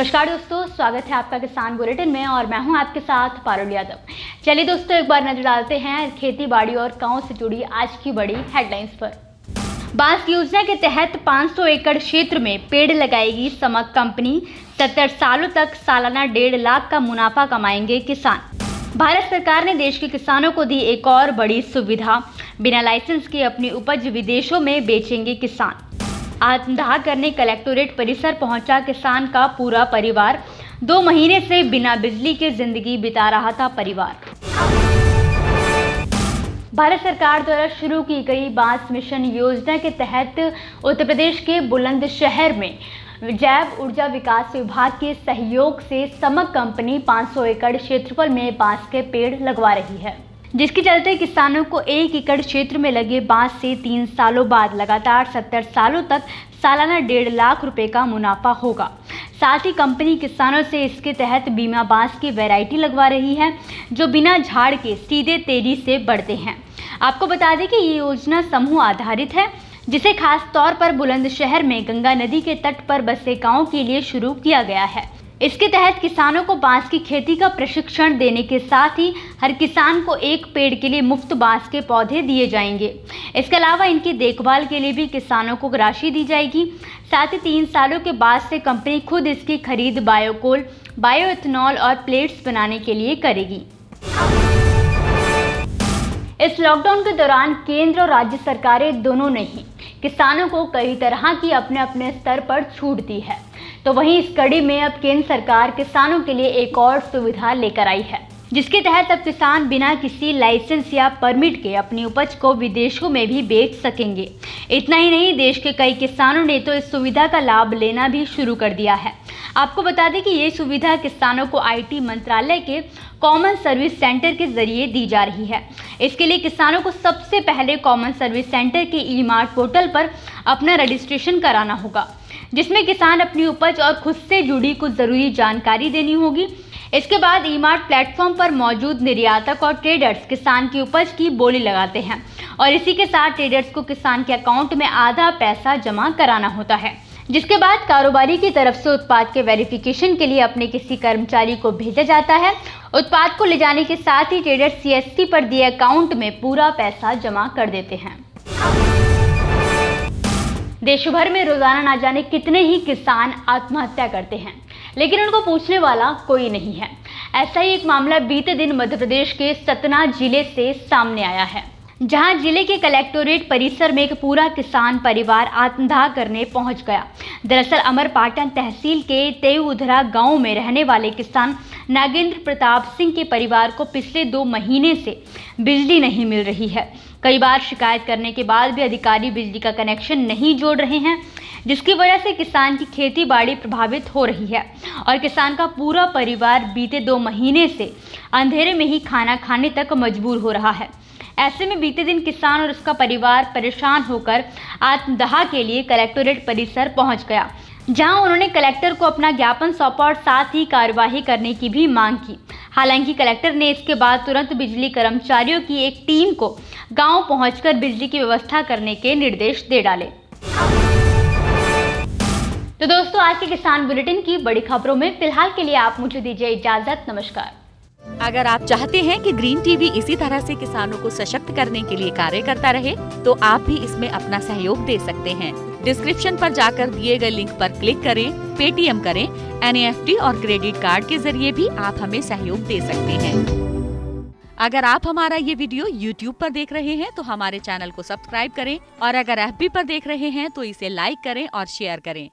नमस्कार दोस्तों, स्वागत है आपका किसान बुलेटिन में और मैं हूं आपके साथ पारुल यादव। चलिए दोस्तों, एक बार नजर डालते हैं खेती बाड़ी और गांव से जुड़ी आज की बड़ी हेडलाइंस पर। बांस योजना के तहत 500 एकड़ क्षेत्र में पेड़ लगाएगी समक कंपनी। 70 सालों तक सालाना 1.5 लाख का मुनाफा कमाएंगे किसान। भारत सरकार ने देश के किसानों को दी एक और बड़ी सुविधा, बिना लाइसेंस के अपनी उपज विदेशों में बेचेंगे किसान। आत्मदाह करने कलेक्टोरेट परिसर पहुंचा किसान का पूरा परिवार। 2 महीने से बिना बिजली के जिंदगी बिता रहा था परिवार। भारत सरकार द्वारा शुरू की गई बांस मिशन योजना के तहत उत्तर प्रदेश के बुलंदशहर में जैव ऊर्जा विकास विभाग के सहयोग से समक कंपनी 500 एकड़ क्षेत्रफल में बांस के पेड़ लगवा रही है, जिसके चलते किसानों को 1 एकड़ क्षेत्र में लगे बांस से 3 सालों बाद लगातार 70 सालों तक सालाना 1.5 लाख रुपए का मुनाफा होगा। साथ ही कंपनी किसानों से इसके तहत बीमा बांस की वैरायटी लगवा रही है, जो बिना झाड़ के सीधे तेजी से बढ़ते हैं। आपको बता दें कि ये योजना समूह आधारित है, जिसे खास तौर पर बुलंदशहर में गंगा नदी के तट पर बसे गाँव के लिए शुरू किया गया है। इसके तहत किसानों को बांस की खेती का प्रशिक्षण देने के साथ ही हर किसान को 1 पेड़ के लिए मुफ्त बांस के पौधे दिए जाएंगे। इसके अलावा इनकी देखभाल के लिए भी किसानों को राशि दी जाएगी। साथ ही 3 सालों के बाद से कंपनी खुद इसकी खरीद बायोकोल, बायोएथनॉल और प्लेट्स बनाने के लिए करेगी। इस लॉकडाउन के दौरान केंद्र और राज्य सरकारें दोनों ने ही किसानों को कई तरह की अपने अपने स्तर पर छूट दी है, तो वहीं इस कड़ी में अब केंद्र सरकार किसानों के लिए एक और सुविधा लेकर आई है, जिसके तहत अब किसान बिना किसी लाइसेंस या परमिट के अपनी उपज को विदेशों में भी बेच सकेंगे। इतना ही नहीं, देश के कई किसानों ने तो इस सुविधा का लाभ लेना भी शुरू कर दिया है। आपको बता दें कि ये सुविधा किसानों को IT मंत्रालय के कॉमन सर्विस सेंटर के जरिए दी जा रही है। इसके लिए किसानों को सबसे पहले कॉमन सर्विस सेंटर के ई-मार्ट पोर्टल पर अपना रजिस्ट्रेशन कराना होगा, जिसमें किसान अपनी उपज और खुद से जुड़ी कुछ जरूरी जानकारी देनी होगी। इसके बाद ई-मार्ट प्लेटफॉर्म पर मौजूद निर्यातक और ट्रेडर्स किसान की उपज की बोली लगाते हैं और इसी के साथ ट्रेडर्स को किसान के अकाउंट में आधा पैसा जमा कराना होता है, जिसके बाद कारोबारी की तरफ से उत्पाद के वेरिफिकेशन के लिए अपने किसी कर्मचारी को भेजा जाता है। उत्पाद को ले जाने के साथ ही ट्रेडर्स CST पर दिए अकाउंट में पूरा पैसा जमा कर देते हैं। देश भर में रोजाना ना जाने कितने ही किसान आत्महत्या करते हैं, लेकिन उनको पूछने वाला कोई नहीं है। ऐसा ही एक मामला बीते दिन मध्य प्रदेश के सतना जिले से सामने आया है, जहां जिले के कलेक्टोरेट परिसर में एक पूरा किसान परिवार आत्मदाह करने पहुंच गया। दरअसल अमरपाटन तहसील के तेउधरा गांव में रहने वाले किसान नागेंद्र प्रताप सिंह के परिवार को पिछले 2 महीने से बिजली नहीं मिल रही है। कई बार शिकायत करने के बाद भी अधिकारी बिजली का कनेक्शन नहीं जोड़ रहे हैं, जिसकी वजह से किसान की खेती बाड़ी प्रभावित हो रही है और किसान का पूरा परिवार बीते 2 महीने से अंधेरे में ही खाना खाने तक मजबूर हो रहा है। ऐसे में बीते दिन किसान और उसका परिवार परेशान होकर आत्मदाह के लिए कलेक्टोरेट परिसर पहुंच गया, जहां उन्होंने कलेक्टर को अपना ज्ञापन सौंपा और साथ ही कार्यवाही करने की भी मांग की। हालांकि कलेक्टर ने इसके बाद तुरंत बिजली कर्मचारियों की एक टीम को गांव पहुंचकर बिजली की व्यवस्था करने के निर्देश दे डाले। तो दोस्तों, आज के किसान बुलेटिन की बड़ी खबरों में फिलहाल के लिए आप मुझे दीजिए इजाजत। नमस्कार। अगर आप चाहते हैं कि ग्रीन टीवी इसी तरह से किसानों को सशक्त करने के लिए कार्य करता रहे, तो आप भी इसमें अपना सहयोग दे सकते हैं। डिस्क्रिप्शन पर जाकर दिए गए लिंक पर क्लिक करें, पेटीएम करें, NEFT और क्रेडिट कार्ड के जरिए भी आप हमें सहयोग दे सकते हैं। अगर आप हमारा ये वीडियो YouTube पर देख रहे हैं तो हमारे चैनल को सब्सक्राइब करें और अगर FB पर देख रहे हैं तो इसे लाइक करें और शेयर करें।